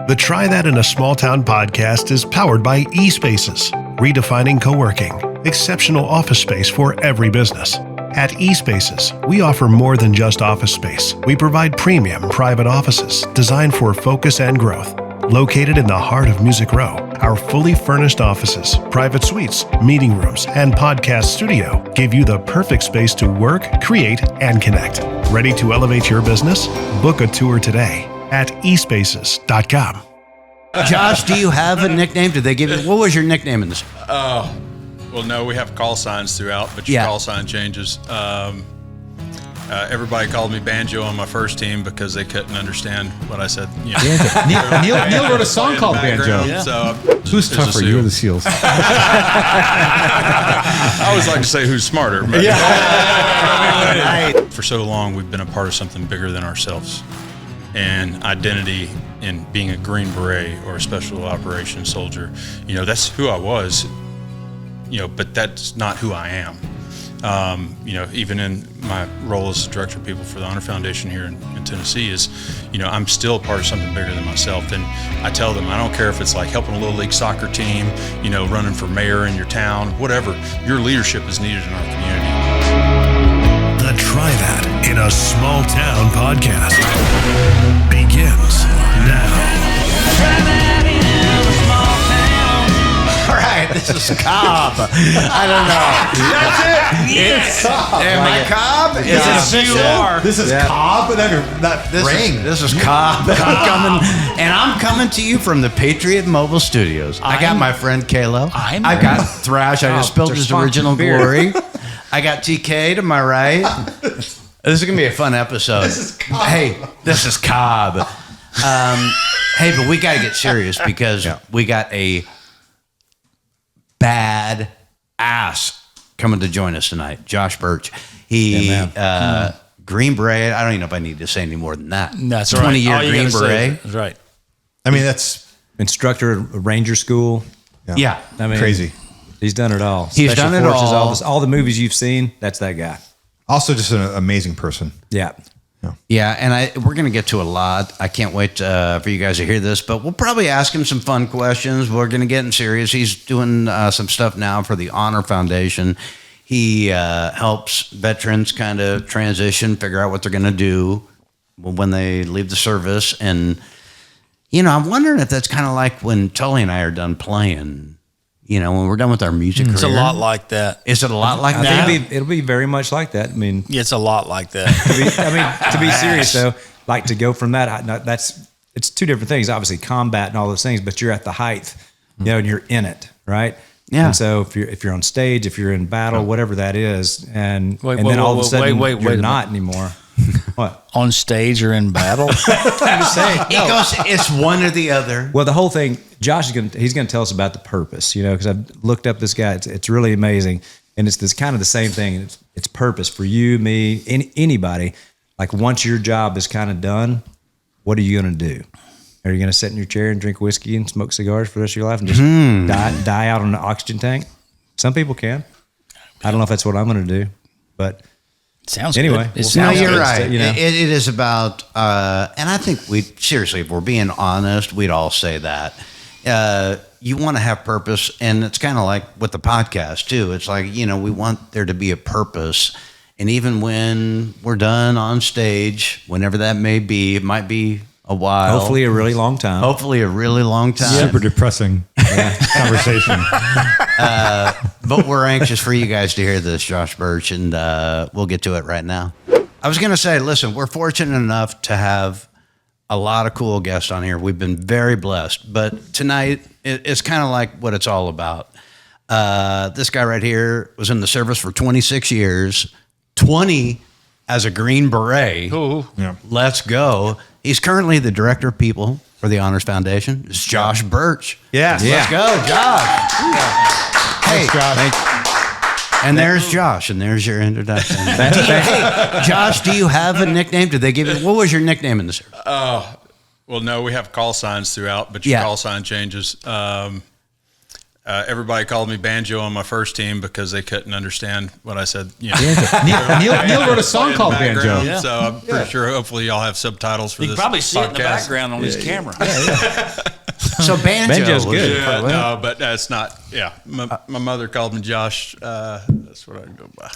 The Try That in a Small Town podcast is powered by eSpaces, redefining co-working, exceptional office space for every business. At eSpaces, we offer more than just office space. We provide premium private offices designed for focus and growth. Located in the heart of Music Row, our fully furnished offices, private suites, meeting rooms, and podcast studio give you the perfect space to work, create, and connect. Ready to elevate your business? Book a tour today at espaces.com. Josh, do you have a nickname? Did they give you? What was your nickname in this? Well, no, we have call signs throughout, but your call sign changes. Everybody called me Banjo on my first team because they couldn't understand what I said. You know. Neil wrote a song called Banjo. Yeah. So who's tougher, you or the Seals? I always like to say who's smarter. But for so long, we've been a part of something bigger than ourselves. And identity in being a Green Beret or a special operations soldier, you know, that's who I was, you know, but that's not who I am. You know, even in my role as director of people for the Honor Foundation here in Tennessee is, you know, I'm still a part of something bigger than myself. And I tell them, I don't care if it's like helping a little league soccer team, you know, running for mayor in your town, whatever, your leadership is needed in our community. The Try That in a Small Town podcast begins now. All right, this is Cobb. I don't know. That's it. It's Cobb. Am I Cobb? This is Cobb, and then that ring. This is Cobb. I'm coming to you from the Patriot Mobile Studios. I got my friend Kalo. I got Thrash. I just spilled his original glory. I got TK to my right. This is gonna be a fun episode. Hey, this is Cobb. Hey, but we got to get serious because we got a bad ass coming to join us tonight. Josh Burch. He Green Beret. I don't even know if I need to say any more than that. That's 20-year Green Beret. That's right. I mean, that's instructor at Ranger School. Yeah. I mean, crazy. He's done it all. He's done it all. All the movies you've seen, that's that guy. Also just an amazing person. Yeah. Yeah, and we're going to get to a lot. I can't wait for you guys to hear this, but we'll probably ask him some fun questions. We're going to get him serious. He's doing some stuff now for the Honor Foundation. He helps veterans kind of transition, figure out what they're going to do when they leave the service. And, you know, I'm wondering if that's kind of like when Tully and I are done playing. You know, when we're done with our music career. It's a lot like that. Is it a lot like I that? think it'll be very much like that. I mean, It's a lot like that. to be serious though, like to go from that, it's two different things. Obviously, combat and all those things, but you're at the height, you know, and you're in it, right? Yeah. And so if you're on stage, if you're in battle, whatever that is, and then all of a sudden you're not anymore. What? On stage or in battle? I'm just saying. It goes, it's one or the other. Well, the whole thing, Josh he's going to tell us about the purpose, you know, because I've looked up this guy. It's really amazing. And it's this kind of the same thing. It's purpose for you, me, anybody. Like once your job is kind of done, what are you going to do? Are you going to sit in your chair and drink whiskey and smoke cigars for the rest of your life and just die out on an oxygen tank? Some people can. I don't know if that's what I'm going to do, but Sounds anyway. good. No, you're good. right. You know? It is about, and I think seriously, if we're being honest, we'd all say that. You want to have purpose, and it's kind of like with the podcast too. It's like, you know, we want there to be a purpose, and even when we're done on stage, whenever that may be, it might be a while. hopefully a really long time. super depressing conversation. But we're anxious for you guys to hear this, Josh Burch, and we'll get to it right now. I was going to say, listen, we're fortunate enough to have a lot of cool guests on here. We've been very blessed. But tonight, it's kind of like what it's all about. This guy right here was in the service for 26 years, 20 as a Green Beret. Ooh. Yeah. Let's go. He's currently the director of people for the Honors Foundation. It's Josh Burch. Yes. Let's go, Josh. Hey, Thanks, Josh. and there's Josh, and there's your introduction. Hey, Josh, do you have a nickname? Did they give you? What was your nickname in the service? Well, no, we have call signs throughout, but your call sign changes. everybody called me Banjo on my first team because they couldn't understand what I said. You know, Neil wrote a song called Banjo. Yeah. So I'm pretty sure hopefully y'all have subtitles for You this can probably see it in the podcast. background on his camera. So Banjo's was- good. No, but that's not. Yeah, my mother called me Josh. That's what I go by.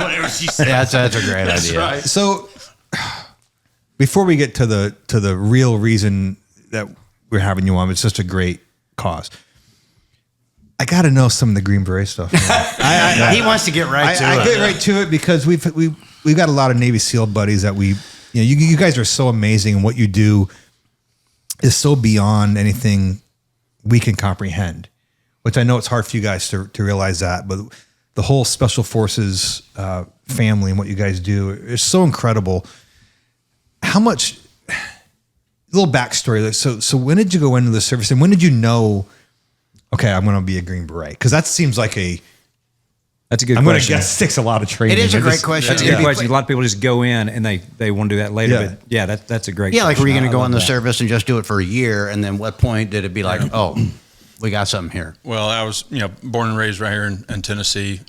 Whatever she said. That's a great idea. So before we get to the real reason that we're having you on, it's just a great cause. I got to know some of the Green Beret stuff. He wants to get right to I it. get right to it because we've got a lot of Navy SEAL buddies that you guys are so amazing, and what you do is so beyond anything we can comprehend. Which I know it's hard for you guys to realize that, but the whole Special Forces family and what you guys do is so incredible. How much? A little backstory. So when did you go into the service, and when did you know? Okay, I'm going to be a Green Beret, because that seems like That's a good I'm going to question. guess takes a lot of training. It is a great Just- question. That's a good question. A lot of people just go in and they want to do that later. Yeah. But yeah, that's a great Yeah, like were you going to question. go I in the love that. service and just do it for a year, and then what point did it be like, oh, we got something here? Well, I was, born and raised right here in Tennessee.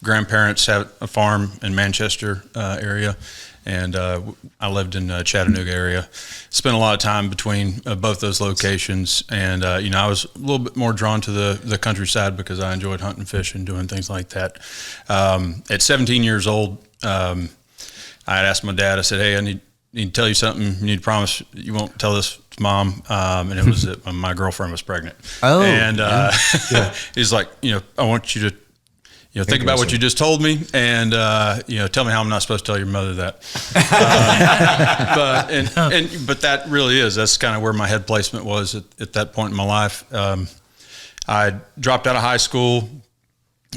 Grandparents had a farm in Manchester area, and I lived in Chattanooga area. Spent a lot of time between both those locations, and I was a little bit more drawn to the countryside because I enjoyed hunting, fishing, doing things like that. At 17 years old, I had asked my dad. I said, "Hey, I need to tell you something. You need to promise you won't tell this to Mom." And it was that my girlfriend was pregnant. Oh, and he's like, I want you to, think about what you just told me, and tell me how I'm not supposed to tell your mother that. But that really that's kind of where my head placement was at that point in my life. I dropped out of high school.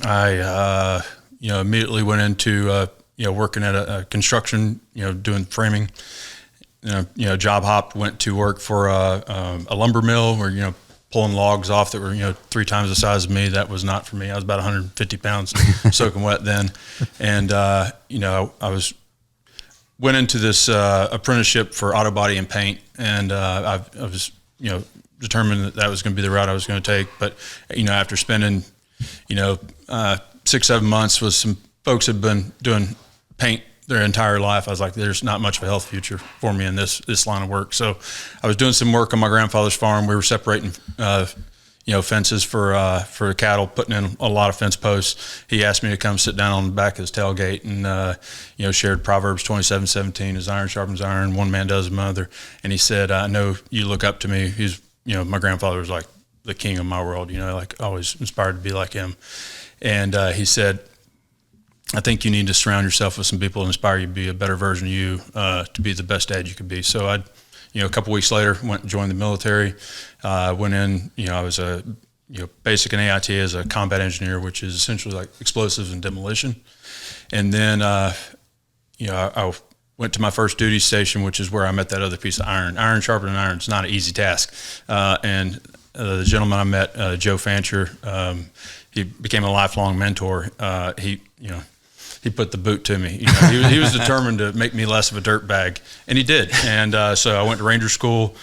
I immediately went into working at a construction, doing framing. Job hopped, went to work for a lumber mill where, pulling logs off that were, 3 times the size of me. That was not for me. I was about 150 pounds soaking wet then. And, I went into this apprenticeship for auto body and paint. And I was, determined that was going to be the route I was going to take. But, after spending, 6-7 months with some folks who had been doing paint their entire life, I was like, there's not much of a health future for me in this line of work. So I was doing some work on my grandfather's farm. We were separating, fences for cattle, putting in a lot of fence posts. He asked me to come sit down on the back of his tailgate and, shared Proverbs 27:17, as iron sharpens iron, one man does another. And he said, I know you look up to me. He's, my grandfather was like the king of my world, like always inspired to be like him. And he said, I think you need to surround yourself with some people that inspire you to be a better version of you, to be the best dad you could be. So I, a couple weeks later, went and joined the military. Went in, I was a, basic in AIT as a combat engineer, which is essentially like explosives and demolition. And then, I went to my first duty station, which is where I met that other piece of iron. Iron sharpening iron is not an easy task. And the gentleman I met, Joe Fancher, he became a lifelong mentor. He put the boot to me. He was determined to make me less of a dirt bag, and he did. And so I went to Ranger School.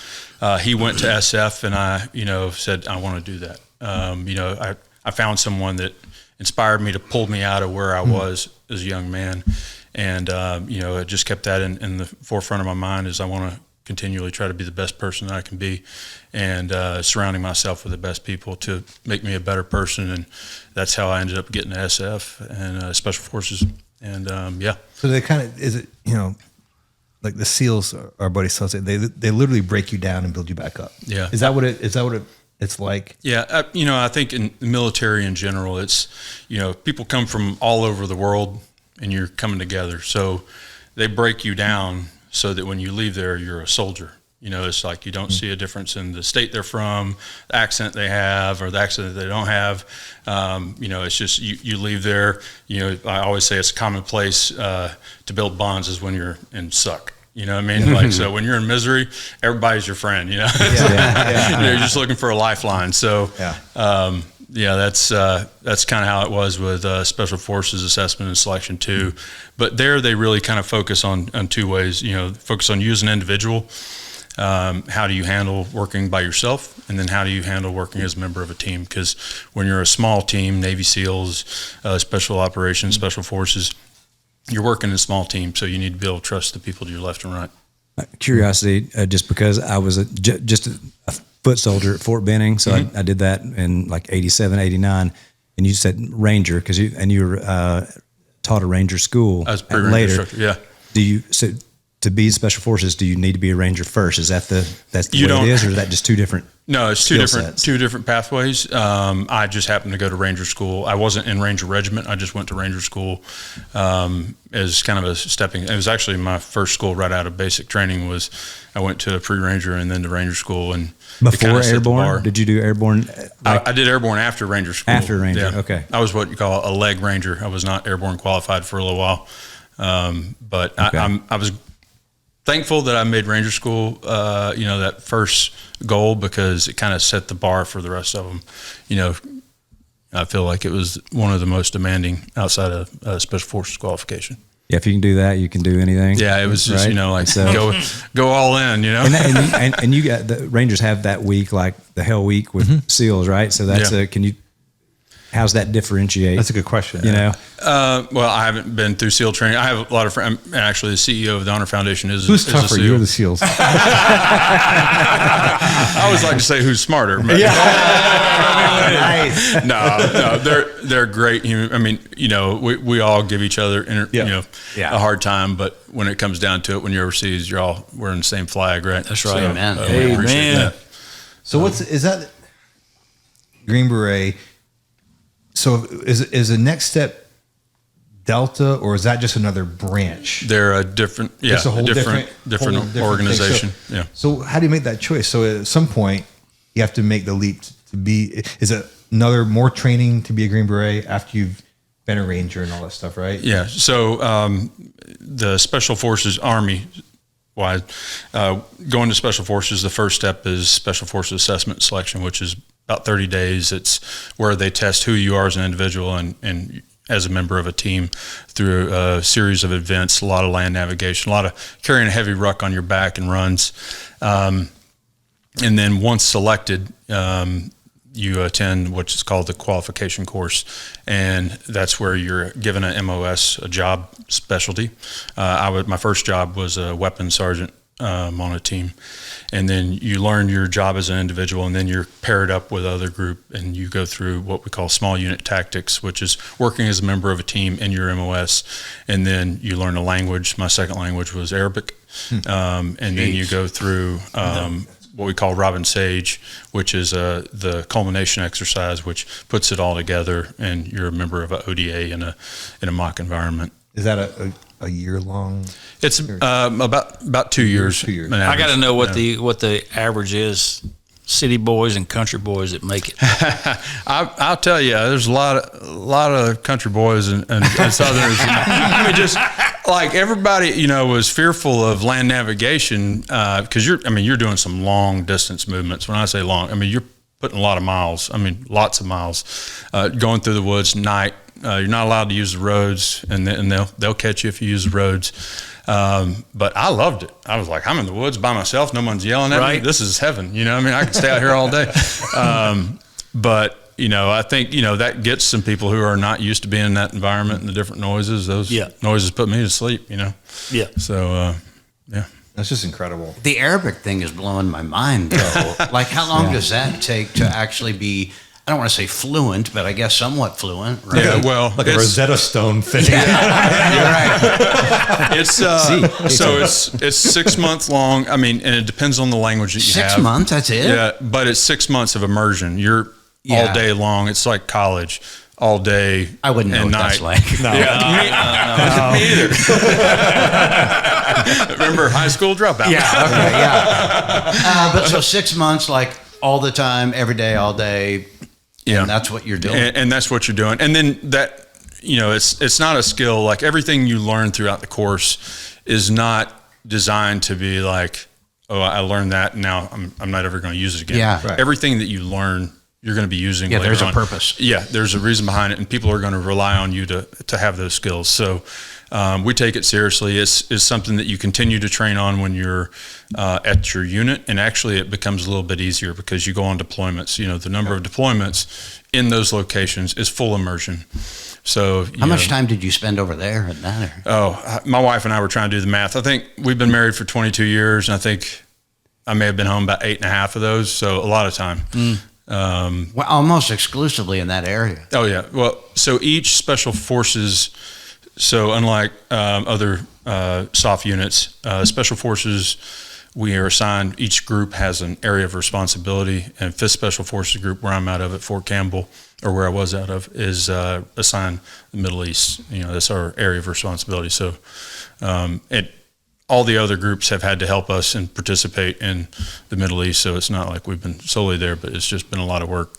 He went to SF, and I, said I want to do that. I found someone that inspired me to pull me out of where I was as a young man, and I just kept that in the forefront of my mind. Is I want to continually try to be the best person that I can be, and surrounding myself with the best people to make me a better person. And that's how I ended up getting to SF and Special Forces. And So they kind of, is it, like the SEALs, our buddy says it, they literally break you down and build you back up. Yeah. Is that what it's like? Yeah. I think in the military in general, it's, people come from all over the world and you're coming together. So they break you down so that when you leave there, you're a soldier. It's like you don't see a difference in the state they're from, the accent they have, or the accent that they don't have. It's just you leave there. I always say it's a common place to build bonds is when you're in suck. You know what I mean? Like, so when you're in misery, everybody's your friend, You're just looking for a lifeline. So, that's kind of how it was with Special Forces Assessment and Selection 2. But there they really kind of focus on 2 ways, focus on you as an individual, How do you handle working by yourself? And then how do you handle working as a member of a team? Because when you're a small team, Navy SEALs, Special Operations, Special Forces, you're working in a small team, so you need to be able to trust the people to your left and right. Curiosity, just because I was just a foot soldier at Fort Benning, so I did that in like 87, 89, and you said Ranger because you were taught a Ranger school. I was pre-Ranger later. instructor, yeah. Do you to be Special Forces? Do you need to be a Ranger first? Is that that's the way it is, or is that just two different? No, it's skill sets? two different pathways. I just happened to go to Ranger school. I wasn't in Ranger Regiment. I just went to Ranger school as kind of a stepping. It was actually my first school right out of basic training. Was I went to a pre-Ranger and then to Ranger school, and before Airborne. Did you do Airborne? I did Airborne after Ranger school. After Ranger, yeah. Okay. I was what you call a leg Ranger. I was not Airborne qualified for a little while, but Okay. I was thankful that I made Ranger school, that first goal, because it kind of set the bar for the rest of them. I feel like it was one of the most demanding outside of Special Forces qualification. Yeah, if you can do that, you can do anything. Yeah, it was just, right? go all in, And you got the Rangers have that week, like the Hell Week with SEALs, right? So that's how's that differentiate? That's a good question. Well, I haven't been through SEAL training. I have a lot of friends. Actually, the CEO of the Honor Foundation is Who's is tougher? a SEAL. You're the SEALs. I always like to say who's smarter. But Nice. No, they're great. I mean, we all give each other a hard time, but when it comes down to it, when you're overseas, we're in the same flag, right? That's right. So, Amen. we appreciate that. So is that Green Beret? So is the next step Delta, or is that just another branch? They're a different, It's a whole different thing. organization. So, So how do you make that choice? So at some point you have to make the leap to be. Is it more training to be a Green Beret after you've been a Ranger and all that stuff, right? Yeah. So the Special Forces Army wise, going to Special Forces, the first step is Special Forces Assessment Selection, which is about 30 days. It's where they test who you are as an individual and as a member of a team through a series of events, a lot of land navigation, a lot of carrying a heavy ruck on your back and runs. And then once selected, you attend what's called the qualification course, and that's where you're given a MOS, a job specialty. My first job was a weapons sergeant on a team, and then you learn your job as an individual, and then you're paired up with other group, and you go through what we call small unit tactics, which is working as a member of a team in your MOS, and then you learn a language. My second language was Arabic, and then you go through what we call Robin Sage, which is the culmination exercise, which puts it all together, and you're a member of an ODA in a mock environment. Is that a year long? It's about 2 years. 2 years. I got to know what the average is. City boys and country boys that make it. I'll tell you, there's a lot of country boys and Southerners. I mean, just like everybody, was fearful of land navigation because you're doing some long distance movements. When I say long, I mean you're putting a lot of miles. I mean lots of miles, going through the woods night. You're not allowed to use the roads, and they'll catch you if you use the roads. But I loved it. I was like, I'm in the woods by myself. No one's yelling at me. This is heaven. I could stay out here all day. But I think, that gets some people who are not used to being in that environment and the different noises. Those noises put me to sleep, Yeah. So, yeah. That's just incredible. The Arabic thing is blowing my mind, though. Like, how long does that take to actually be, I don't want to say fluent, but I guess somewhat fluent, right? Yeah, well, like a Rosetta Stone thing. You're right. It's so it's 6 months long. I mean, and it depends on the language that you have. 6 months, that's it? Yeah, but it's 6 months of immersion. You're all day long. It's like college, all day. I wouldn't know and what night. that's like. No, me either. Remember high school dropout? Yeah. Okay. Yeah. But so 6 months, like all the time, every day, all day. Yeah, and that's what you're doing. And that's what you're doing. And then that, it's not a skill. Like everything you learn throughout the course is not designed to be like, oh, I learned that, and now I'm not ever going to use it again. Yeah. Right. Everything that you learn, you're going to be using. Yeah, later there's on. a purpose. Yeah, there's a reason behind it, and people are going to rely on you to have those skills. So, we take it seriously. It's something that you continue to train on when you're at your unit, and actually it becomes a little bit easier because you go on deployments. The number of deployments in those locations is full immersion. So how much time did you spend over there at that? Oh, my wife and I were trying to do the math. I think we've been married for 22 years, and I think I may have been home about 8.5 of those. So a lot of time. Well, almost exclusively in that area. Oh yeah. Well, so each special forces, so unlike other soft units, special forces, we are assigned, each group has an area of responsibility, and 5th Special Forces Group, where I'm out of at Fort Campbell, or where I was out of, is assigned the Middle East. That's our area of responsibility. So all the other groups have had to help us and participate in the Middle East, so it's not like we've been solely there, but it's just been a lot of work.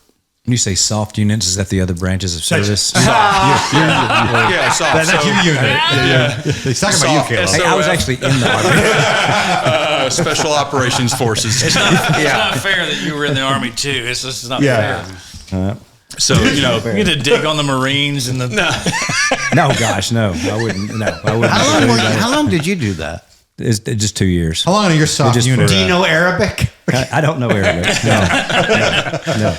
When you say soft units, is that the other branches of service? Yeah, soft. That's your unit. Yeah. He's talking about you, Caleb. Hey, I was actually in the Army. Special Operations Forces. It's not fair that you were in the Army too. It's just not fair. So You get to dig on the Marines and the. No, gosh, no. I wouldn't. No, I wouldn't. How long did you do that? It's just 2 years. How long are your soft Just units? for, Do you know Arabic? I don't know Arabic. No.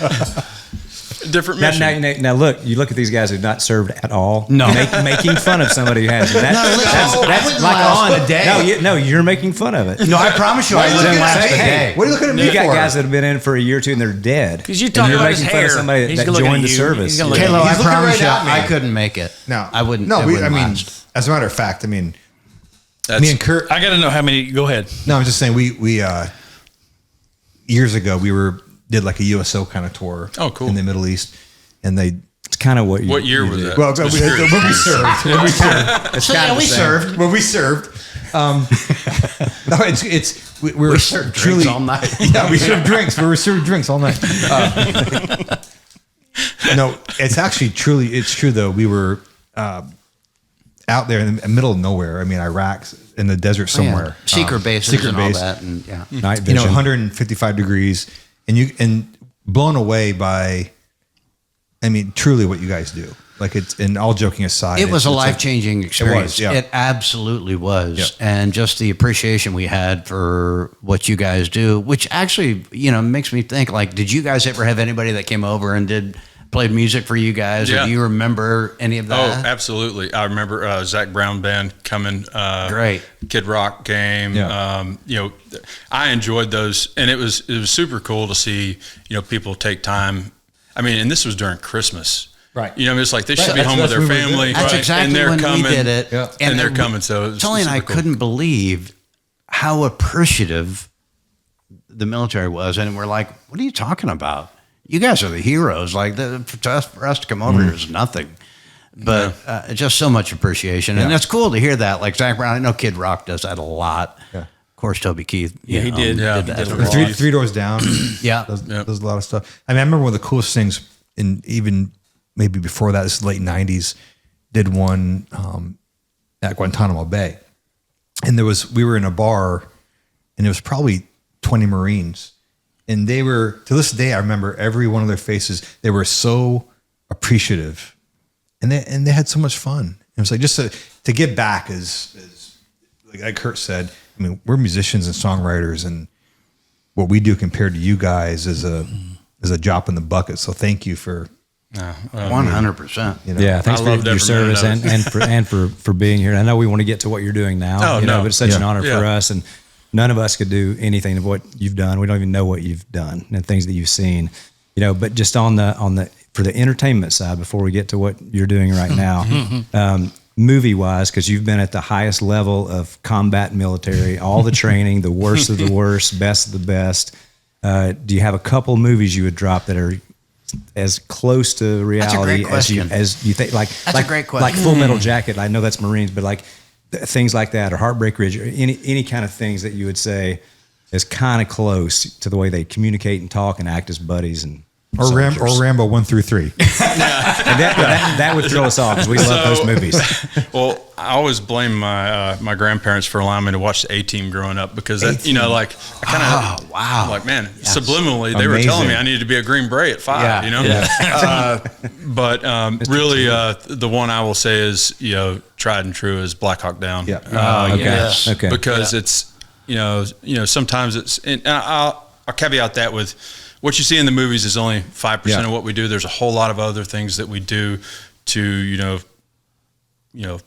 different mission. Now, look. You look at these guys who've not served at all. No. Making fun of somebody who has. That's like on a day. No, you're making fun of it. No, I promise you, I wouldn't last a day. What are you looking at me You got for? guys that have been in for a year or two and they're dead. Because you And talk you're about his making fun of hair. somebody He's that gonna look joined at the you. service. He's gonna look at Caleb, you. I He's looking promise right you, at me. I couldn't make it. No, I wouldn't. No, it I wouldn't mean, last. as a matter of fact, I mean, That's, me and Kurt. I got to know how many. Go ahead. No, I'm just saying we years ago we did like a USO kind of tour. Oh, cool. In the Middle East, and they. It's kind of what you. what year you was do. that? Well, Just when curious. we served. When we served. It's So, kind yeah, of we the same. served. When we served. No, we're We served drinks truly all night. Yeah, we served drinks. We were served drinks all night. No, it's actually it's true though. We were out there in the middle of nowhere. I mean, Iraq, in the desert somewhere. Secret bases secret and base. all that. And yeah. Night vision. 155 degrees, and blown away by. I mean, truly, what you guys do. Like it's, and all joking aside, It was a it's like- life-changing experience. yeah. It absolutely was. Yeah. And just the appreciation we had for what you guys do, which actually, makes me think, like, did you guys ever have anybody that came over and played music for you guys? Yeah. Or do you remember any of that? Oh, absolutely. I remember Zach Brown Band coming. Great. Kid Rock came. Yeah. I enjoyed those, and it was super cool to see people take time. I mean, and this was during Christmas. Right. It's like they should be That's- home with that's their when we did it. family. That's right? exactly and they're when coming, we did it. Yeah. And they're coming. So it was Tully and I super cool. couldn't believe how appreciative the military was. And we're like, what are you talking about? You guys are the heroes. Like, for us to come over here is nothing. But just so much appreciation. And it's cool to hear that. Like Zach Brown, I know Kid Rock does that a lot. Yeah. Of course, Toby Keith. Yeah, he did. Yeah. that. Did a a lot. lot. three doors down. Yeah. There's a lot of stuff. I mean, I remember one of the coolest things, and even maybe before that, this is late '90s, did one at Guantanamo Bay, and we were in a bar, and there was probably 20 Marines, and they were, to this day, I remember every one of their faces. They were so appreciative, and they had so much fun. It was like just to give back is like Kurt said. I mean, we're musicians and songwriters, and what we do compared to you guys is a drop in the bucket. So thank you for 100%. Yeah, thanks I for loved your every service minute of and for being here. I know we want to get to what you're doing now. Oh, no. But it's such an honor Yeah. for us, and none of us could do anything of what you've done. We don't even know what you've done and things that you've seen. But just on the for the entertainment side, before we get to what you're doing right now, movie wise, because you've been at the highest level of combat military, all the training, the worst of the worst, best of the best. Do you have a couple movies you would drop that are as close to reality great as you question. think? Like That's a great question. Like Full Metal Jacket. I know that's Marines, but like things like that, or Heartbreak Ridge, or any kind of things that you would say is kind of close to the way they communicate and talk and act as buddies. And Or Rambo 1 through 3. And that would throw us off because we love those movies. Well, I always blame my grandparents for allowing me to watch the A-Team growing up because that, you know, like I kind of like, man, subliminally they were telling me I needed to be a Green Beret at 5, you know. Yeah. But really, the one I will say is, you know, tried and true is Black Hawk Down. Yeah. Okay. Because it's, you know, sometimes it's, and I'll caveat that with, what you see in the movies is only 5% of what we do. There's a whole lot of other things that we do to, you know,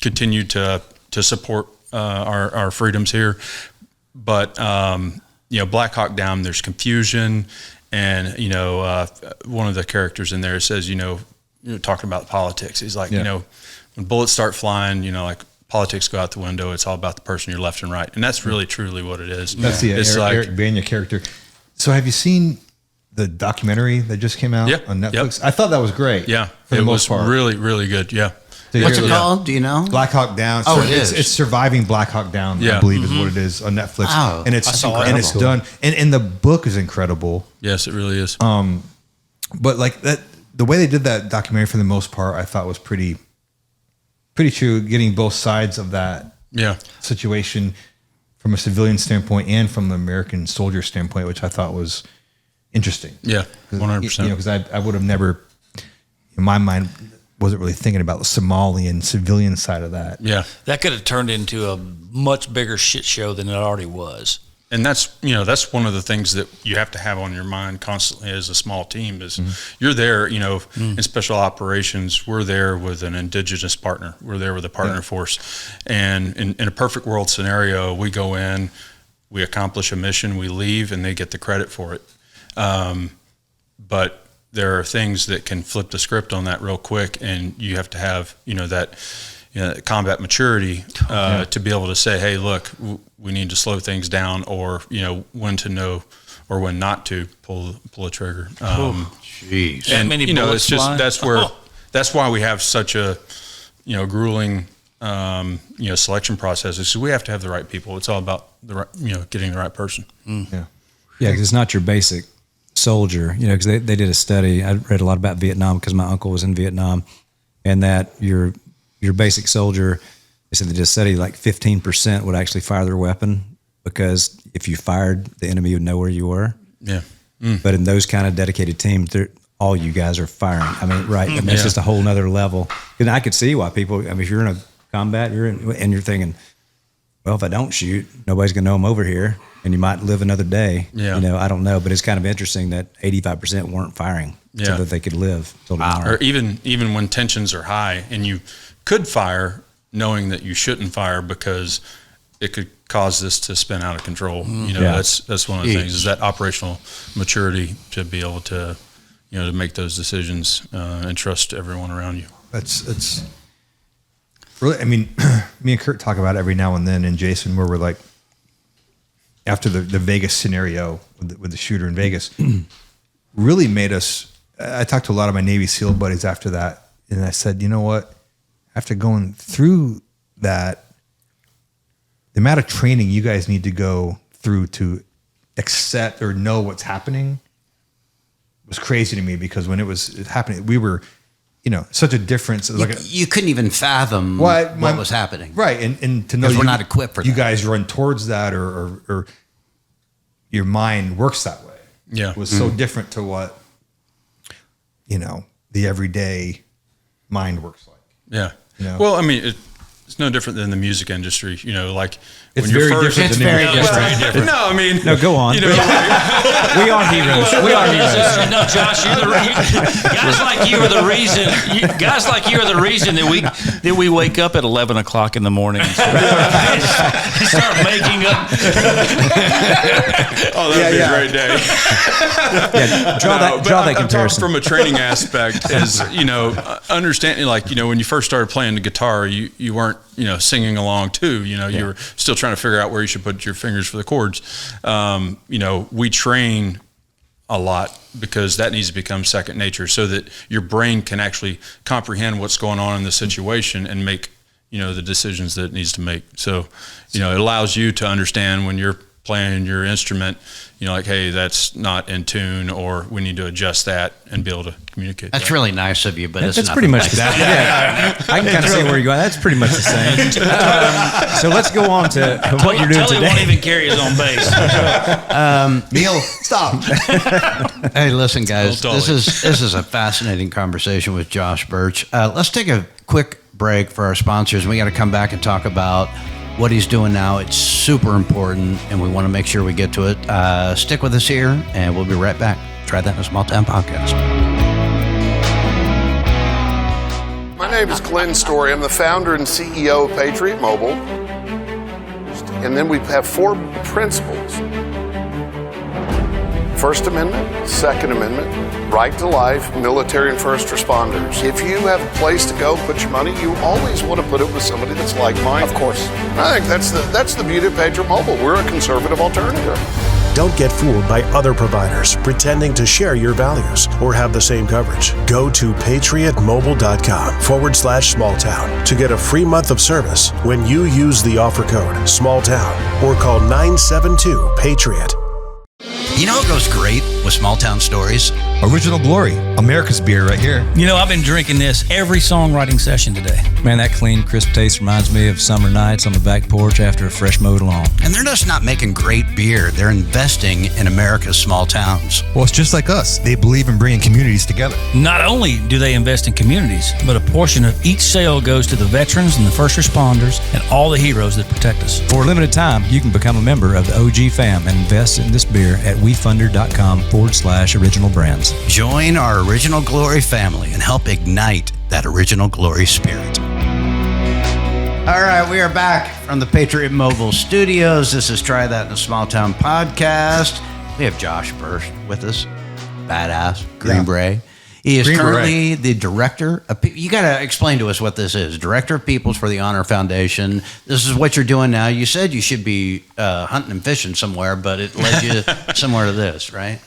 continue to support our freedoms here. But you know, Black Hawk Down, there's confusion, and you know, one of the characters in there says, you know, talking about politics. He's like, you know, when bullets start flying, you know, like politics go out the window. It's all about the person you're left and right, and that's really truly what it is. That's the Eric Bana character. So have you seen the documentary that just came out on Netflix? I thought that was great. Yeah, it was really, really good. Yeah. What's it called? Do you know? Black Hawk Down. Oh, it is. It's Surviving Black Hawk Down, I believe is what it is on Netflix. Oh, and it's done. And the book is incredible. Yes, it really is. But like that, the way they did that documentary for the most part, I thought was pretty true, getting both sides of that situation from a civilian standpoint and from the American soldier standpoint, which I thought was interesting. Yeah, 100%. You know, because I would have never, in my mind, wasn't really thinking about the Somalian civilian side of that. Yeah, that could have turned into a much bigger shit show than it already was. And that's, you know, that's one of the things that you have to have on your mind constantly as a small team is you're there, you know, in special operations, we're there with an indigenous partner. We're there with a partner force. And in a perfect world scenario, we go in, we accomplish a mission, we leave, and they get the credit for it. But there are things that can flip the script on that real quick, and you have to have, you know, that combat maturity to be able to say, hey, look, we need to slow things down, or, you know, when to know or when not to pull a trigger. Jeez. And, many you know, bullets it's just, flying? that's why we have such a, you know, grueling, you know, selection process. Is we have to have the right people. It's all about the right, you know, getting the right person. Yeah, because it's not your basic soldier, you know, because they did a study. I read a lot about Vietnam because my uncle was in Vietnam, and that your basic soldier, they said they did a study, like 15% would actually fire their weapon because if you fired, the enemy would know where you were. Yeah. But in those kind of dedicated teams, all you guys are firing. I mean, right. I mean, it's just a whole nother level. And I could see why people, I mean, if you're in a combat, and you're thinking, well, if I don't shoot, nobody's going to know I'm over here, and you might live another day. Yeah. You know, I don't know, but it's kind of interesting that 85% weren't firing so that they could live till tomorrow. Or even when tensions are high and you could fire knowing that you shouldn't fire because it could cause this to spin out of control. You know, that's one of the things, is that operational maturity to be able to, you know, to make those decisions and trust everyone around you. It's really, I mean, me and Kurt talk about it every now and then, and Jason, where we're like, after the Vegas scenario with the shooter in Vegas, really made us, I talked to a lot of my Navy SEAL buddies after that, and I said, you know what, after going through that, the amount of training you guys need to go through to accept or know what's happening was crazy to me, because when it was happening, we were, you know, such a difference. You couldn't even fathom what was happening. Right. And to know we're not equipped for that. You guys run towards that, or your mind works that way. Yeah. It was so different to what, you know, the everyday mind works like. Yeah. You know? Well, I mean, it's no different than the music industry, you know, like it's when you're very first, different. It's very different. No, I mean, no, go on. You know, we are heroes. We are heroes. No, Josh, guys like you are the reason. Guys like you are the reason that we wake up at 11 o'clock in the morning and start making up. Oh, that'd be a great day. Draw that comparison. From a training aspect, is, you know, understanding, like, you know, when you first started playing the guitar, you weren't, you know, singing along too. You know, you were still trying to figure out where you should put your fingers for the chords. You know, we train a lot because that needs to become second nature, so that your brain can actually comprehend what's going on in the situation and make, you know, the decisions that it needs to make. So, you know, it allows you to understand when you're playing your instrument, like, hey, that's not in tune, or we need to adjust that and be able to communicate. That's really nice of you, but it's that's pretty much that. I can kind of see where you're going. That's pretty much the same. So let's go on to what you're doing Tully today. won't even carry his own bass. Neil, stop. Hey, listen, guys, Totally. this is a fascinating conversation with Josh Burch. Let's take a quick break for our sponsors. We got to come back and talk about what he's doing now. It's super important, and we want to make sure we get to it. Stick with us here, and we'll be right back. Try That in a Small Town podcast. My name is Glenn Story. I'm the founder and CEO of Patriot Mobile. And then we have 4 principles. First Amendment, Second Amendment, right to life, military and first responders. If you have a place to go, put your money, you always want to put it with somebody that's like-minded. Of course. I think that's the beauty of Patriot Mobile. We're a conservative alternative. Don't get fooled by other providers pretending to share your values or have the same coverage. Go to patriotmobile.com/smalltown to get a free month of service when you use the offer code SMALLTOWN or call 972-PATRIOT. You know what goes great with small town stories? Original Glory, America's beer right here. I've been drinking this every songwriting session today. Man, that clean, crisp taste reminds me of summer nights on the back porch after a fresh mowed lawn. And they're just not making great beer. They're investing in America's small towns. Well, it's just like us. They believe in bringing communities together. Not only do they invest in communities, but a portion of each sale goes to the veterans and the first responders and all the heroes that protect us. For a limited time, you can become a member of the OG fam and invest in this beer at wefunder.com/original brands. Join our Original Glory family and help ignite that Original Glory spirit. All right, we are back from the Patriot Mobile Studios. This is Try That in a Small Town podcast. We have Josh Burch with us, badass, Green Beret. He is Green currently the director of, you got to explain to us what this is. Director of Peoples for the Honor Foundation. This is what you're doing now. You said you should be hunting and fishing somewhere, but it led you somewhere to this, right?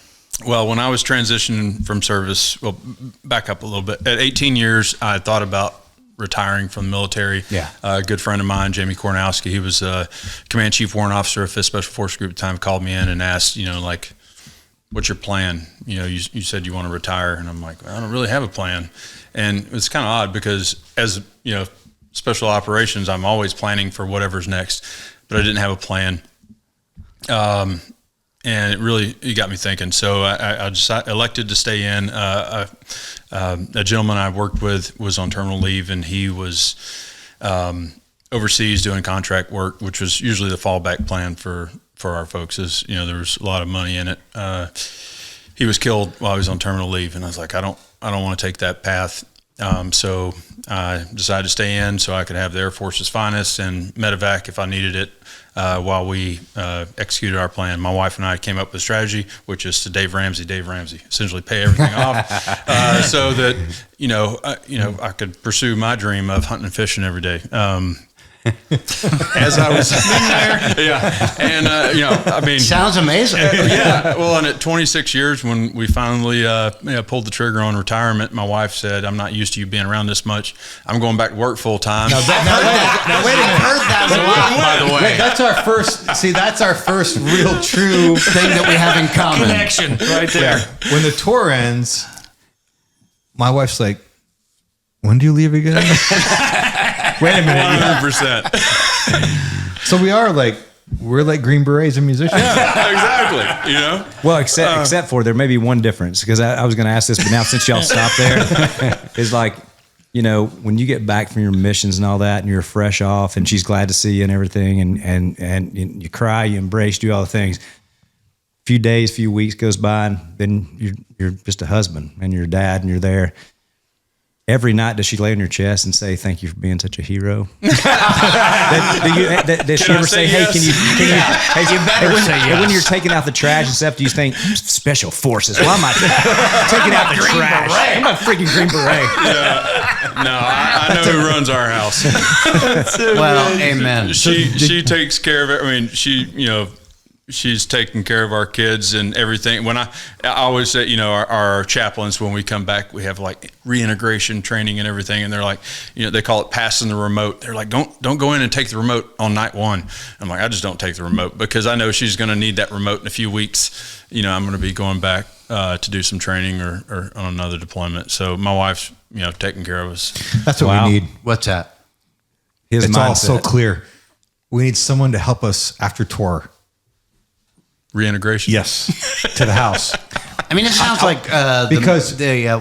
Well, when I was transitioning from service, back up a little bit. At 18 years, I thought about retiring from the military. Yeah. A good friend of mine, Jamie Kornowski, he was a Command Chief Warrant Officer of 5th Special Forces Group at the time, called me in and asked, what's your plan? You said you want to retire. And I'm like, well, I don't really have a plan. And it's kind of odd because as, special operations, I'm always planning for whatever's next, but I didn't have a plan. And it got me thinking. So I elected to stay in. A gentleman I worked with was on terminal leave, and he was overseas doing contract work, which was usually the fallback plan for our folks. Is there was a lot of money in it. He was killed while he was on terminal leave, and I was like, I don't want to take that path. So I decided to stay in so I could have the Air Force's finest and medevac if I needed it while we executed our plan. My wife and I came up with a strategy, which is to Dave Ramsey, essentially pay everything off so that, I could pursue my dream of hunting and fishing every day. As I was in there, and Sounds amazing. yeah. Well, and at 26 years, when we finally pulled the trigger on retirement, my wife said, "I'm not used to you being around this much. I'm going back to work full time." Wait a minute. I've heard that a lot, by the way. Wait, that's our first real true Thing that we have in common. Connection right there. When the tour ends, my wife's like, when do you leave again? Wait a minute. 100%. So we're like Green Berets and musicians. Exactly. Well, except for there may be one difference, because I was going to ask this, but now since y'all stopped there, it's like, when you get back from your missions and all that, and you're fresh off, and she's glad to see you and everything, and you cry, you embrace, do all the things. Few days, few weeks goes by, and then you're just a husband and you're a dad, and you're there. Every night, does she lay on your chest and say, "Thank you for being such a hero"? Does she ever say, "Hey, can you hey, you better say yes"? When you're taking out the trash and stuff, do you think, "Special Forces? Why am I taking out the trash? I'm a freaking Green Beret." No, I know who runs our house. Well, amen. She takes care of it. I mean, she's taking care of our kids and everything. When I always say, you know, our chaplains, when we come back, we have like reintegration training and everything. And they're like, you know, they call it passing the remote. They're like, don't go in and take the remote on night one. I'm like, I just don't take the remote because I know she's going to need that remote in a few weeks. You know, I'm going to be going back to do some training or on another deployment. So my wife's, you know, taking care of us. That's what we need. What's that? His It's all mindset. so clear. We need someone to help us after tour. Reintegration. Yes, to the house. I mean, it sounds like because-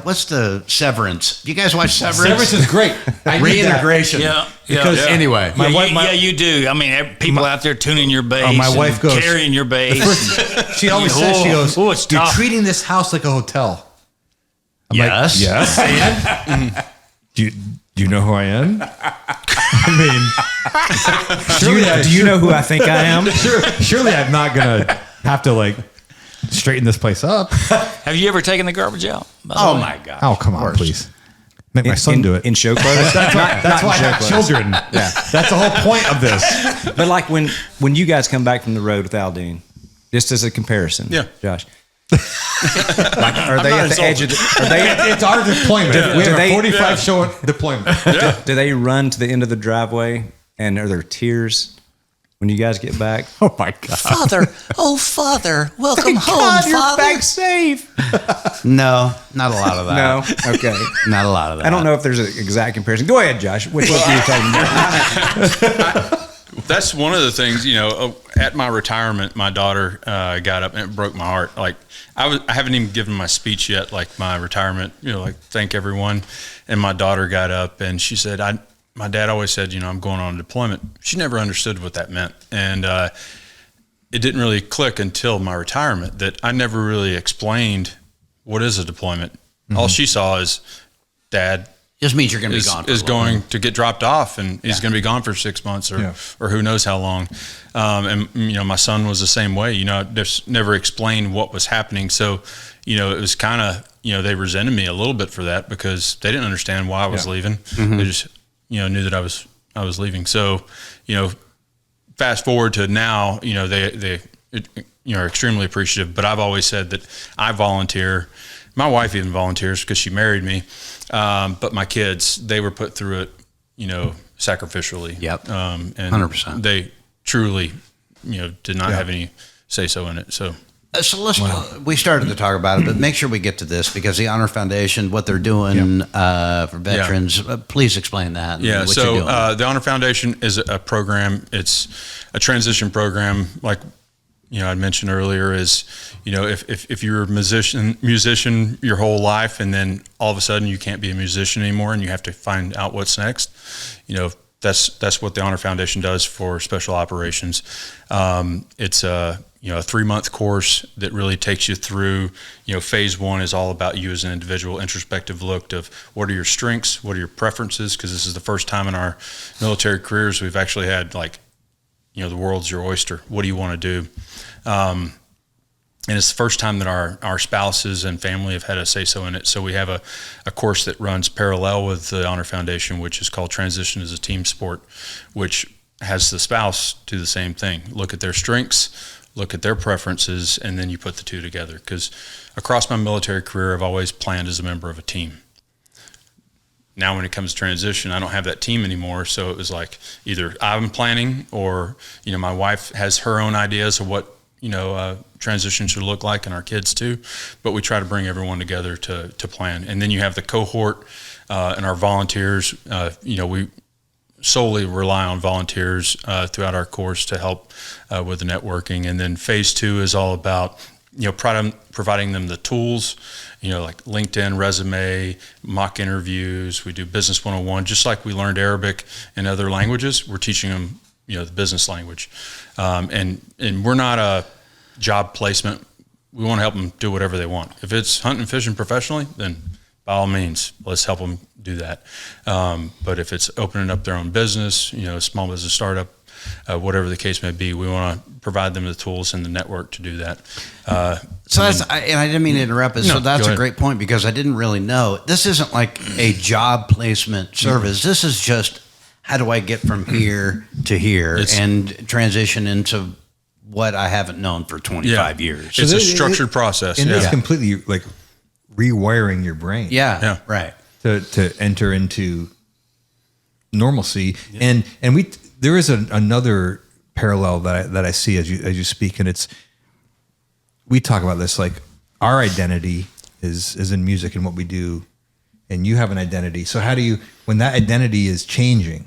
what's the Severance? Do you guys watch Severance? Severance is great. I need that. Reintegration. Yeah. Because Anyway, Yeah, you do. I mean, people out there tuning your bass. my wife and goes, carrying your bass. She always says, she goes, "Oh, it's you're tough." treating this house like a hotel. I'm Yes. like, yes. And do you know who I am? I mean, Do you know who I think I am? surely I'm not gonna have to like straighten this place up. Have you ever taken the garbage out? by the oh way? my God. Oh, come on, please. Make my son do it. in show clothes. That's why I have children. Yeah, that's the whole point of this. But like when you guys come back from the road with Aldine, just as a comparison, Yeah. Josh. Like, are they not at the edge of the, are they, It's our deployment. We have a 45 show deployment. do they run to the end of the driveway and are there tears when you guys get back? Oh my God. Father, welcome home, Father. safe. No, not a lot of that. No, okay. Not a lot of that. I don't know if there's an exact comparison. Go ahead, Josh. Which one are you talking about? That's one of the things, you know, at my retirement, my daughter got up and it broke my heart. Like I haven't even given my speech yet, like my retirement, you know, like thank everyone. And my daughter got up and she said, my dad always said, you know, I'm going on deployment. She never understood what that meant. And it didn't really click until my retirement that I never really explained what is a deployment. Mm-hmm. All she saw is Dad Just means you're going to be gone. is going to get dropped off and he's going to be gone for 6 months or who knows how long. And, you know, my son was the same way, you know, just never explained what was happening. So, you know, it was kind of, you know, they resented me a little bit for that because they didn't understand why I was leaving. Mm-hmm. They just, you know, knew that I was leaving. So, you know, fast forward to now, you know, they you know, are extremely appreciative, but I've always said that I volunteer. My wife even volunteers because she married me. But my kids, they were put through it, you know, sacrificially. Yep. And 100%. They truly, you know, did not have any say so in it. So let's, we started to talk about it, but make sure we get to this because the Honor Foundation, what they're doing for veterans, please explain that. Yeah. What So you're doing. the Honor Foundation is a program. It's a transition program, like, you know, I mentioned earlier is, you know, if you're a musician your whole life and then all of a sudden you can't be a musician anymore and you have to find out what's next, you know, that's what the Honor Foundation does for special operations. It's a 3-month course that really takes you through, you know, phase 1 is all about you as an individual, introspective look of what are your strengths, what are your preferences, because this is the first time in our military careers we've actually had like, you know, the world's your oyster. What do you want to do? And it's the first time that our spouses and family have had a say so in it. So we have a course that runs parallel with the Honor Foundation, which is called Transition as a Team Sport, which has the spouse do the same thing. Look at their strengths, look at their preferences, and then you put the two together. Because across my military career, I've always planned as a member of a team. Now when it comes to transition, I don't have that team anymore. So it was like either I'm planning or, you know, my wife has her own ideas of what, you know, transition should look like, and our kids too. But we try to bring everyone together to plan. And then you have the cohort and our volunteers. You know, we solely rely on volunteers throughout our course to help with the networking. And then phase 2 is all about, you know, providing them the tools, you know, like LinkedIn, resume, mock interviews. We do Business 101, just like we learned Arabic and other languages. We're teaching them, you know, the business language. And we're not a job placement. We want to help them do whatever they want. If it's hunting and fishing professionally, then by all means, let's help them do that. But if it's opening up their own business, you know, a small business startup, whatever the case may be, we want to provide them the tools and the network to do that. So that's, and I didn't mean to interrupt, but so that's a great point because I didn't really know. This isn't like a job placement service. This is just how do I get from here to here and transition into what I haven't known for 25 years. It's a structured process. And it's completely like rewiring your brain. Yeah. Right. To enter into normalcy. And there is another parallel that I see as you speak, and we talk about this, like our identity is in music and what we do, and you have an identity. So how do you, when that identity is changing,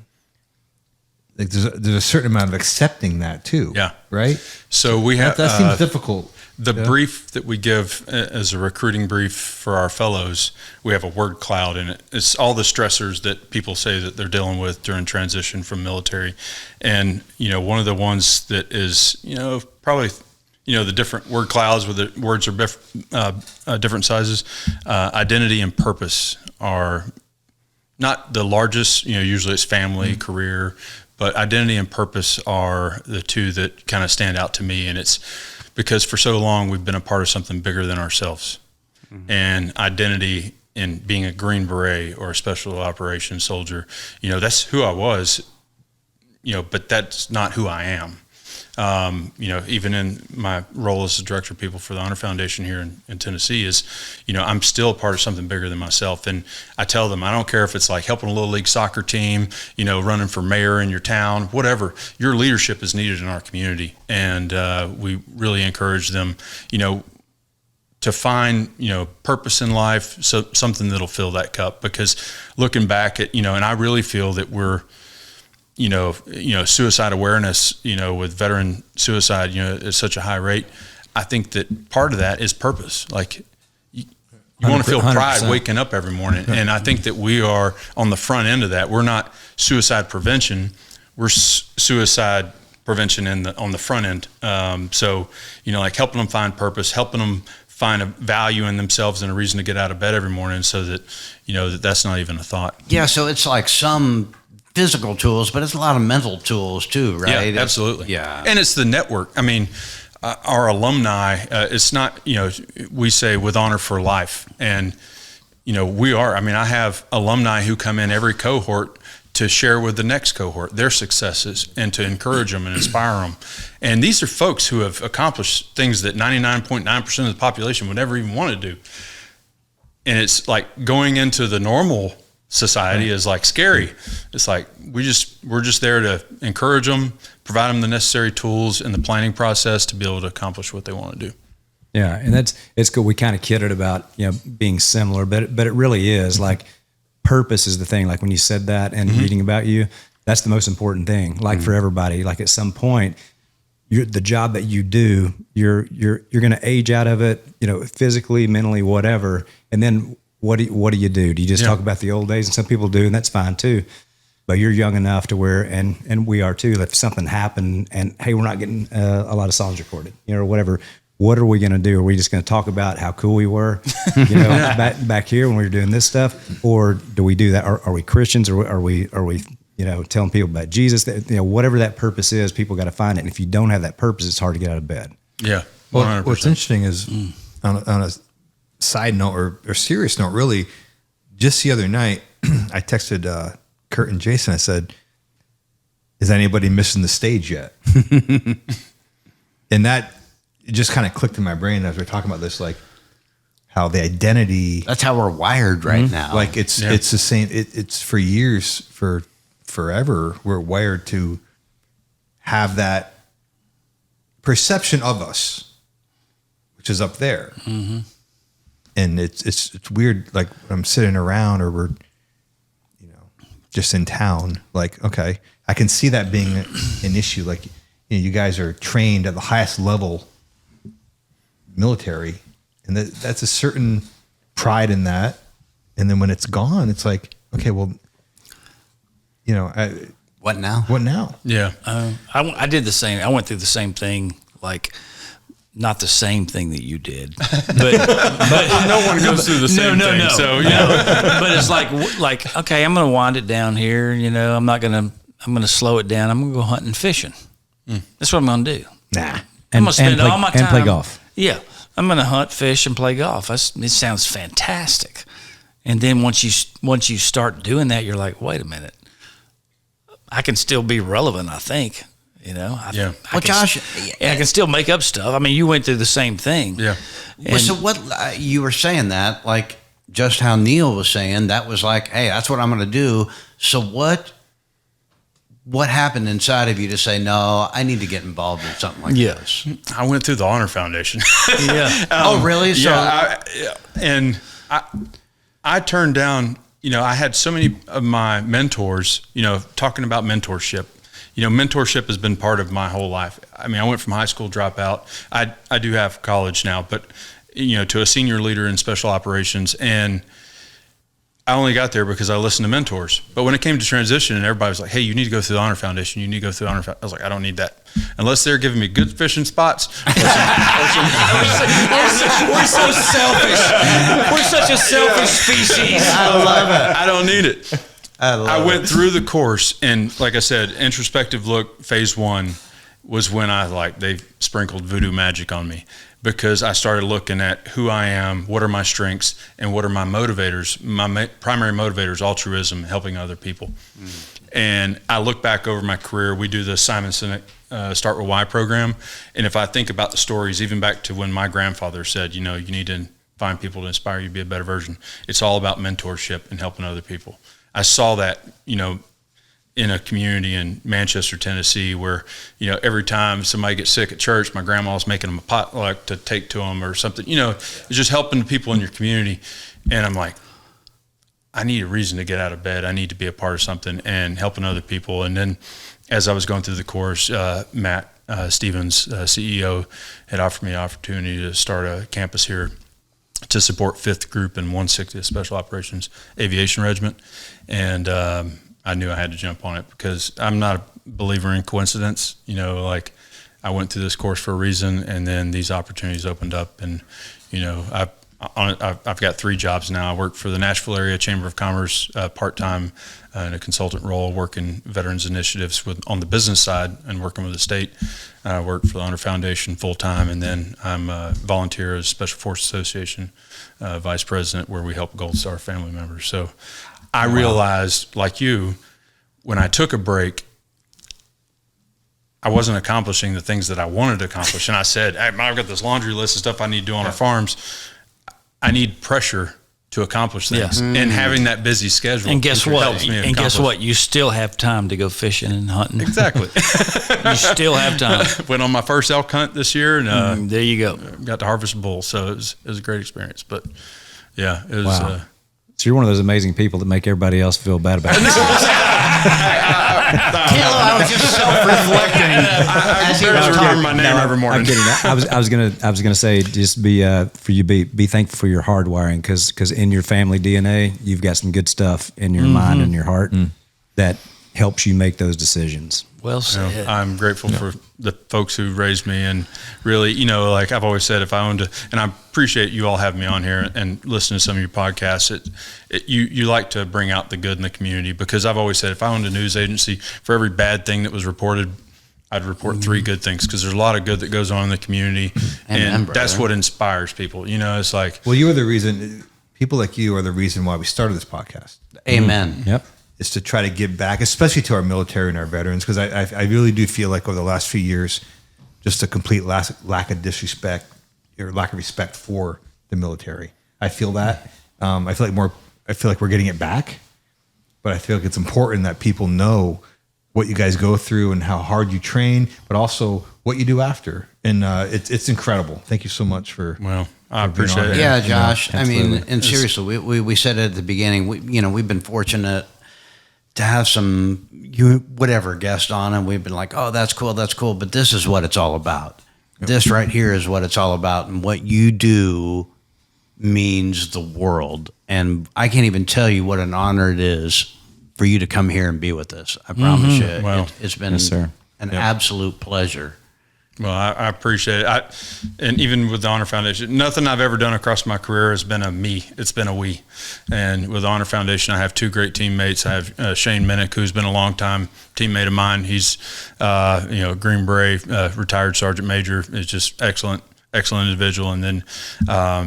like there's a certain amount of accepting that too. Yeah. Right. So we have that seems difficult. The brief that we give as a recruiting brief for our fellows, we have a word cloud in it. It's all the stressors that people say that they're dealing with during transition from military. And, one of the ones that is, probably, the different word clouds where the words are different sizes, identity and purpose are not the largest, usually it's family, career, but identity and purpose are the two that kind of stand out to me. And it's because for so long we've been a part of something bigger than ourselves. And identity in being a Green Beret or a special operations soldier, that's who I was, but that's not who I am. Even in my role as the director of people for the Honor Foundation here in Tennessee is, I'm still a part of something bigger than myself. And I tell them, I don't care if it's like helping a little league soccer team, running for mayor in your town, whatever, your leadership is needed in our community. And, we really encourage them, to find, purpose in life. So something that'll fill that cup, because looking back at, and I really feel that we're, suicide awareness, with veteran suicide, at such a high rate. I think that part of that is purpose. Like you want to feel pride 100%. waking up every morning. And I think that we are on the front end of that. We're not suicide prevention. We're suicide prevention on the front end. So, like helping them find purpose, helping them find a value in themselves and a reason to get out of bed every morning, so that, that's not even a thought. Yeah. So it's like some physical tools, but it's a lot of mental tools too, right? Yeah, absolutely. Yeah. And it's the network. I mean, our alumni, it's not, we say with honor for life. And, we are, I have alumni who come in every cohort to share with the next cohort their successes and to encourage them and inspire them. And these are folks who have accomplished things that 99.9% of the population would never even want to do. And it's like going into the normal society is like scary. It's like we're just there to encourage them, provide them the necessary tools in the planning process to be able to accomplish what they want to do. Yeah, and it's good. We kind of kidded about being similar, but it really is. Like purpose is the thing. Like when you said that and reading about you, that's the most important thing. Like for everybody, like at some point, the job that you do, you're going to age out of it, physically, mentally, whatever, and then. What do you do? Do you just talk about the old days? And some people do, and that's fine too. But you're young enough to where, and we are too, that if something happened and, hey, we're not getting a lot of songs recorded, or whatever, what are we going to do? Are we just going to talk about how cool we were, back here when we were doing this stuff? Or do we do that? Are we Christians, or are we telling people about Jesus? Whatever that purpose is, people got to find it. And if you don't have that purpose, it's hard to get out of bed. Yeah. 100%. Well, what's interesting is on a side note or serious note, really, just the other night, I texted Kurt and Jason. I said, is anybody missing the stage yet? And that just kind of clicked in my brain as we're talking about this, like how the identity. That's how we're wired right now. Like it's the same. It's for years, for forever, we're wired to have that perception of us, which is up there. Mm-hmm. And it's weird. Like I'm sitting around, or we're, just in town. Like, okay, I can see that being an issue. Like, you guys are trained at the highest level, military, and that's a certain pride in that. And then when it's gone, it's like, okay, well, what now? What now? Yeah. I did the same. I went through the same thing, like not the same thing that you did, but no one goes through the same thing. No. So, but it's like, okay, I'm going to wind it down here. I'm going to slow it down. I'm going to go hunting and fishing. That's what I'm going to do. Nah. I'm going to spend all my time. And play golf. Yeah. I'm going to hunt, fish, and play golf. It sounds fantastic. And then once you start doing that, you're like, wait a minute. I can still be relevant, I think. You know, Well, Josh, I can still make up stuff. I mean, you went through the same thing. Yeah. well, so what you were saying that, like just how Neil was saying, that was like, hey, that's what I'm going to do. So what happened inside of you to say, no, I need to get involved in something like this? I went through the Honor Foundation. Yeah. Oh, really? So, And I turned down, I had so many of my mentors, talking about mentorship. Mentorship has been part of my whole life. I mean, I went from high school dropout. I do have college now, but, to a senior leader in special operations. And I only got there because I listened to mentors. But when it came to transition and everybody was like, hey, you need to go through the Honor Foundation. You need to go through the Honor Foundation. I was like, I don't need that. Unless they're giving me good fishing spots. We're so selfish. We're such a selfish species. I love it. I don't need it. I went through the course, and like I said, introspective look, phase 1 was when they sprinkled voodoo magic on me, because I started looking at who I am, what are my strengths, and what are my motivators. My primary motivator is altruism, helping other people. And I look back over my career. We do the Simon Sinek Start With Why program, and if I think about the stories, even back to when my grandfather said, you need to find people to inspire you to be a better version. It's all about mentorship and helping other people. I saw that, in a community in Manchester, Tennessee, where, every time somebody gets sick at church, my grandma's making them a potluck to take to them or something. It's just helping the people in your community. And I'm like, I need a reason to get out of bed. I need to be a part of something and helping other people. And then as I was going through the course, Matt Stevens, CEO, had offered me the opportunity to start a campus here to support 5th Group and 160th Special Operations Aviation Regiment. And I knew I had to jump on it because I'm not a believer in coincidence. I went through this course for a reason, and then these opportunities opened up. And, I've got 3 jobs now. I work for the Nashville Area Chamber of Commerce part-time in a consultant role, working veterans initiatives on the business side and working with the state. I work for the Honor Foundation full-time, and then I'm a volunteer as Special Forces Association vice president, where we help Gold Star family members. So I realized, like you, when I took a break, I wasn't accomplishing the things that I wanted to accomplish. And I said, hey, I've got this laundry list of stuff I need to do on our farms. I need pressure to accomplish things. And having that busy schedule. And guess what? Guess what? You still have time to go fishing and hunting. Exactly. You still have time. Went on my first elk hunt this year, and there you go. Got to harvest a bull. So it was a great experience. But yeah, it was. Wow. So you're one of those amazing people that make everybody else feel bad about it. I was just self-reflecting as he was talking. My name every morning. I'm kidding. I was gonna say, just be thankful for your hard wiring, because in your family DNA, you've got some good stuff in your mind and your heart that helps you make those decisions. Well said. I'm grateful for the folks who raised me, and really, like I've always said, if I owned and I appreciate you all having me on here and listening to some of your podcasts. You like to bring out the good in the community, because I've always said, if I owned a news agency, for every bad thing that was reported, I'd report 3 good things, because there's a lot of good that goes on in the community, and that's what inspires people. It's like, well, you are the reason. People like you are the reason why we started this podcast. Amen. Yep. Is to try to give back, especially to our military and our veterans, because I really do feel like over the last few years, just a complete lack of disrespect or lack of respect for the military. I feel that. I feel like we're getting it back, but I feel like it's important that people know what you guys go through and how hard you train, but also what you do after. And it's incredible. Thank you so much for. Well, I appreciate it. Yeah, Josh. I mean, absolutely. and seriously, we said it at the beginning. We've been fortunate to have some whatever guest on, and we've been like, oh, that's cool, but this is what it's all about. Yep. This right here is what it's all about, and what you do means the world. And I can't even tell you what an honor it is for you to come here and be with us. I promise you. Well, it's been an absolute pleasure. Well, I appreciate it. And even with the Honor Foundation, nothing I've ever done across my career has been a me. It's been a we. And with the Honor Foundation, I have 2 great teammates. I have Shane Minnick, who's been a long-time teammate of mine. He's, Green Beret, retired sergeant major. Is just excellent individual. And then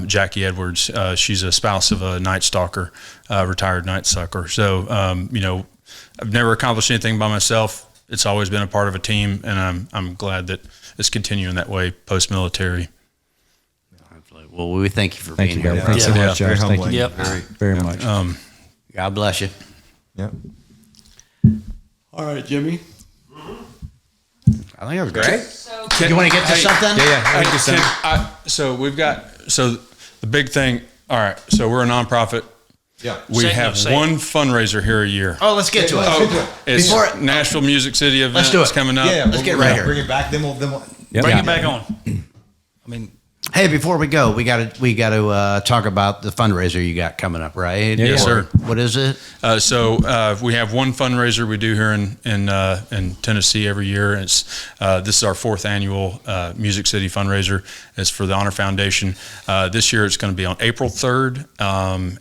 Jackie Edwards, she's a spouse of a Night Stalker, retired Night Stalker. So, I've never accomplished anything by myself. it's always been a part of a team, and I'm glad that it's continuing that way post-military. Well, we thank you for Thank being you, here. guys. Thanks so Yeah. much, Very Josh. Thank humbling. you Yep. very much. God bless you. Yep. All right, Jimmy. I think that was great. So You want to get to something? So we've got the big thing. All right, so we're a nonprofit. Yeah. We Say it, have say it. one fundraiser here a year. Oh, let's get to it. It's Before- Nashville Music City event. Let's do it. It's coming up. Let's get right here. Bring it back. Then we'll Yep. Bring Yeah. it back on. I mean, Hey, before we go, we got to talk about the fundraiser you got coming up, right? Yes, sir. What is it? So we have one fundraiser we do here in Tennessee every year. This is our 4th annual Music City fundraiser. It's for the Honor Foundation. This year it's going to be on April 3rd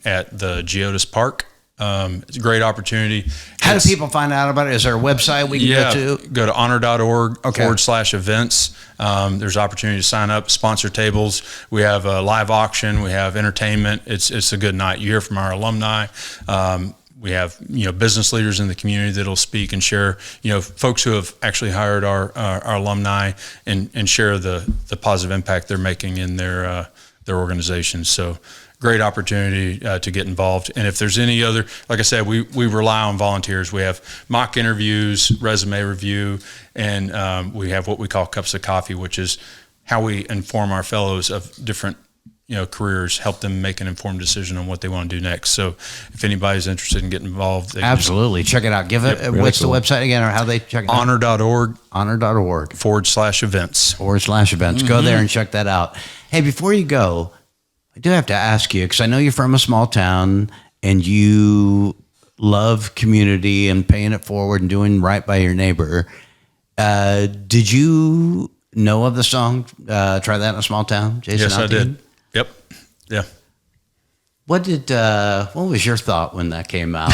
at the Geodis Park. It's a great opportunity. How do people find out about it? Is there a website we can go to? Go to honor.org Okay. /events. There's opportunity to sign up, sponsor tables. We have a live auction. We have entertainment. It's a good night. You hear from our alumni. We have business leaders in the community that'll speak and share. Folks who have actually hired our alumni and share the positive impact they're making in their organizations. So. Great opportunity to get involved. And if there's any other, like I said, we rely on volunteers. We have mock interviews, resume review, and we have what we call cups of coffee, which is how we inform our fellows of different careers, help them make an informed decision on what they want to do next. So if anybody's interested in getting involved, they Absolutely. Check it out. Give it. What's the website again, or how they check it out? honor.org Honor.org /events. /events. Go there and check that out. Hey, before you go, I do have to ask you, because I know you're from a small town and you love community and paying it forward and doing right by your neighbor. Did you know of the song Try That in a Small Town? Jason Yes, I Aldean? did. Yep. Yeah. What was your thought when that came out?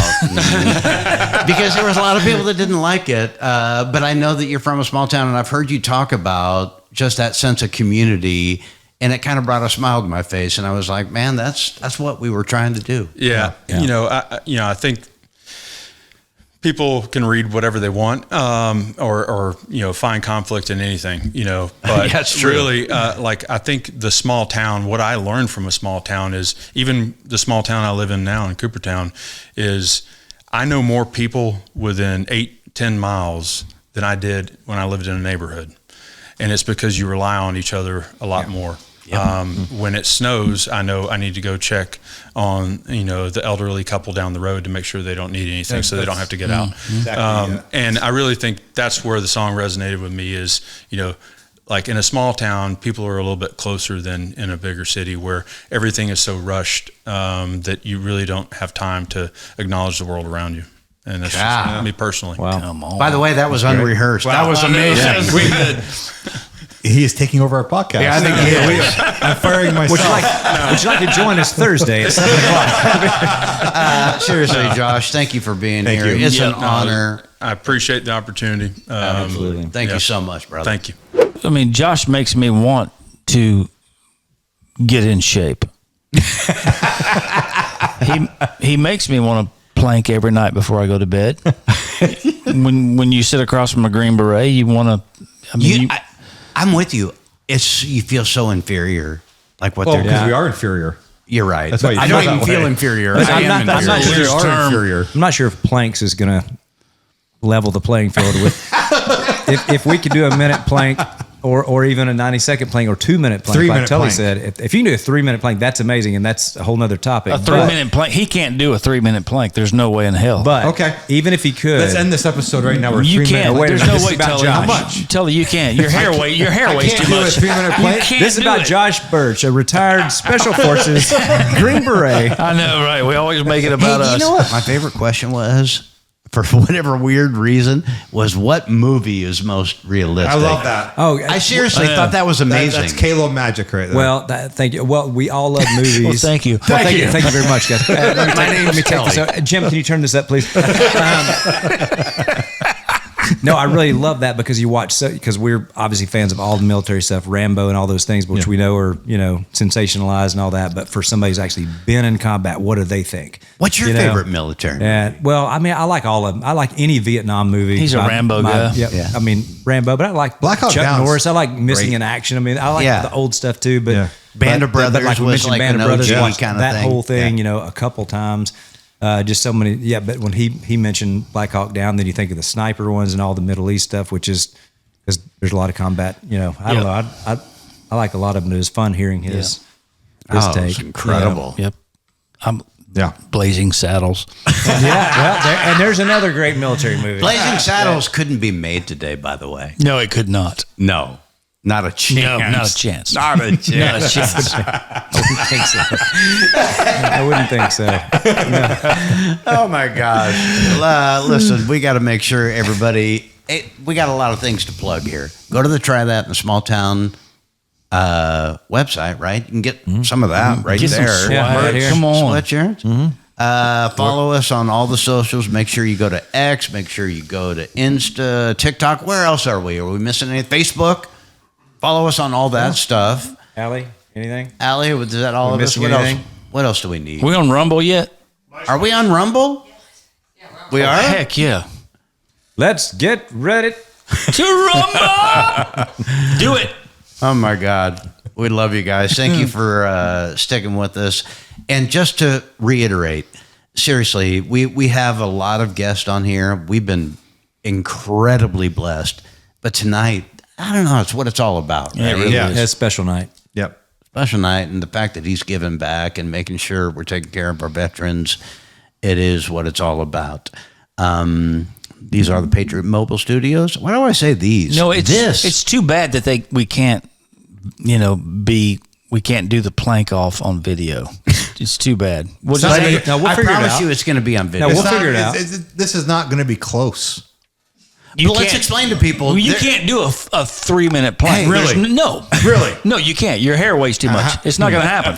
Because there was a lot of people that didn't like it, but I know that you're from a small town, and I've heard you talk about just that sense of community, and it kind of brought a smile to my face, and I was like, man, that's what we were trying to do. Yeah. I think people can read whatever they want, or find conflict in anything, but That's true. Really, I think the small town, what I learned from a small town is, even the small town I live in now in Coopertown, is I know more people within 8-10 miles than I did when I lived in a neighborhood. And it's because you rely on each other a lot more. When it snows, I know I need to go check on, the elderly couple down the road to make sure they don't need anything, so they don't have to get out. Exactly, And I really think that's where the song resonated with me is, like in a small town, people are a little bit closer than in a bigger city where everything is so rushed that you really don't have time to acknowledge the world around you. And that's just me personally. Wow. come on. By the way, that was unrehearsed. That was amazing. He is taking over our podcast. Yeah, I think he is. I'm firing myself. Would you like to join us Thursday at 7 o'clock? Seriously, Josh, thank you for being Thank here. you. It's an honor. I appreciate the opportunity. Absolutely. Thank you so much, brother. Thank you. I mean, Josh makes me want to get in shape. He makes me want to plank every night before I go to bed. when you sit across from a Green Beret, you want to. I mean, I'm with you. You feel so inferior, like what Well, they're because doing. we are inferior. You're right. That's why you I feel don't even that feel way. inferior. Listen, I I'm am not inferior. sure. We are inferior. I'm not sure if planks is going to level the playing field with. if we could do a minute plank or even a 90-second plank or 2-minute plank, 3-minute like Tully plank. said, if you can do a 3-minute plank, that's amazing, and that's a whole nother topic. a 3-minute plank. He can't do a 3-minute plank. There's no way in hell. But Okay. even if he could, Let's end this episode right now. We're you 3 can't. minutes. Wait a There's minute, no this way, is about Tully. Josh. How much? Tully, you can't. Your hair weighs can't too do a much. 3-minute plank? You can't This is do about it. Josh Burch, a retired Special Forces Green Beret. I know, right? We always make it about Hey, us. you know what? My favorite question was, for whatever weird reason, was what movie is most realistic? I love that. Oh, I seriously thought that was amazing. That's Kalo magic right there. well, thank you. Well, we all love movies. Well, thank you. Well, thank you. Thank you very much, guys. Let me name's take this. Kelly. Jim, can you turn this up, please? No, I really love that because you watch because we're obviously fans of all the military stuff, Rambo and all those things, which we know are sensationalized and all that. But for somebody who's actually been in combat, what do they think? What's your favorite military movie? And well, I mean, I like all of them. I like any Vietnam movie. He's a Rambo guy. Yeah. I mean Rambo, but I like Black Hawk Chuck Down's Norris. I like Missing in Action. I mean, I like the old stuff too. But Band of Brothers like we was mentioned, like Band an of Brothers, OG watched kind of that thing. whole thing, a couple times. Just so many, But when he mentioned Black Hawk Down, then you think of the sniper ones and all the Middle East stuff, which is because there's a lot of combat. I don't know. I like a lot of them. It was fun hearing his take. It's incredible. Yep. Blazing Saddles. And there's another great military movie. Blazing Saddles couldn't be made today, by the way. No, it could not. No, not a chance. No, not a chance. Not a chance. Not a chance. I wouldn't think so. Oh my gosh. Listen, we got to make sure everybody, we got a lot of things to plug here. Go to the Try That in a Small Town website, right? You can get some of that right Get some there. swag. Right here. Come on. Sweatshirts. Follow us on all the socials. Make sure you go to X. Make sure you go to Insta, TikTok. Where else are we? Are we missing any? Facebook. Follow us on all that stuff. Allie, anything? Allie, is that all of us? missing What else? anything? What else do we need? We on Rumble yet? Are we on Rumble? We are. Heck yeah. Let's get ready. To Rumble! Do it. Oh my God. We love you guys. Thank you for sticking with us. And just to reiterate, seriously, we have a lot of guests on here. We've been incredibly blessed. But tonight, I don't know, it's what it's all about. Yeah, Right? it really is. It's a special night. Yep. Special night, and the fact that he's giving back and making sure we're taking care of our veterans, it is what it's all about. These are the Patriot Mobile Studios. Why do I say these? No, it's too bad that we can't, we can't do the plank off on video. It's too bad. We'll But figure I it promise out. you it's going to be on video. No, we'll It's not- figure it out. This is not going to be close. But let's explain to people. Well, you can't do a 3-minute plank. Hey, There's really? No. Really? No, you can't. Your hair weighs too much. It's not going to happen.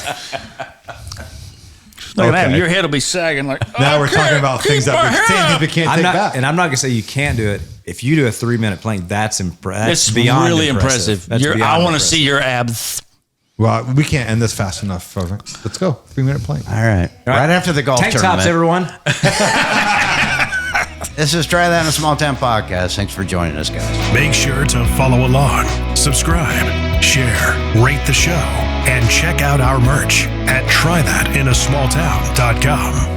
It's not going to happen. Your head will be sagging like, Now "I we're can't talking about keep things my that hair we can't I'm take not, back. and I'm not gonna say you can't do it. If you do a 3-minute plank, that's impressive. It's beyond really impressive. That's I beyond want to impressive. see your abs. Well, we can't end this fast enough. Folks. Let's go. 3-minute plank. All right. Right after the golf Tank tournament. tops, everyone. This is Try That in a Small Town podcast. Thanks for joining us, guys. Make sure to follow along, subscribe, share, rate the show, and check out our merch at trythatinasmalltown.com.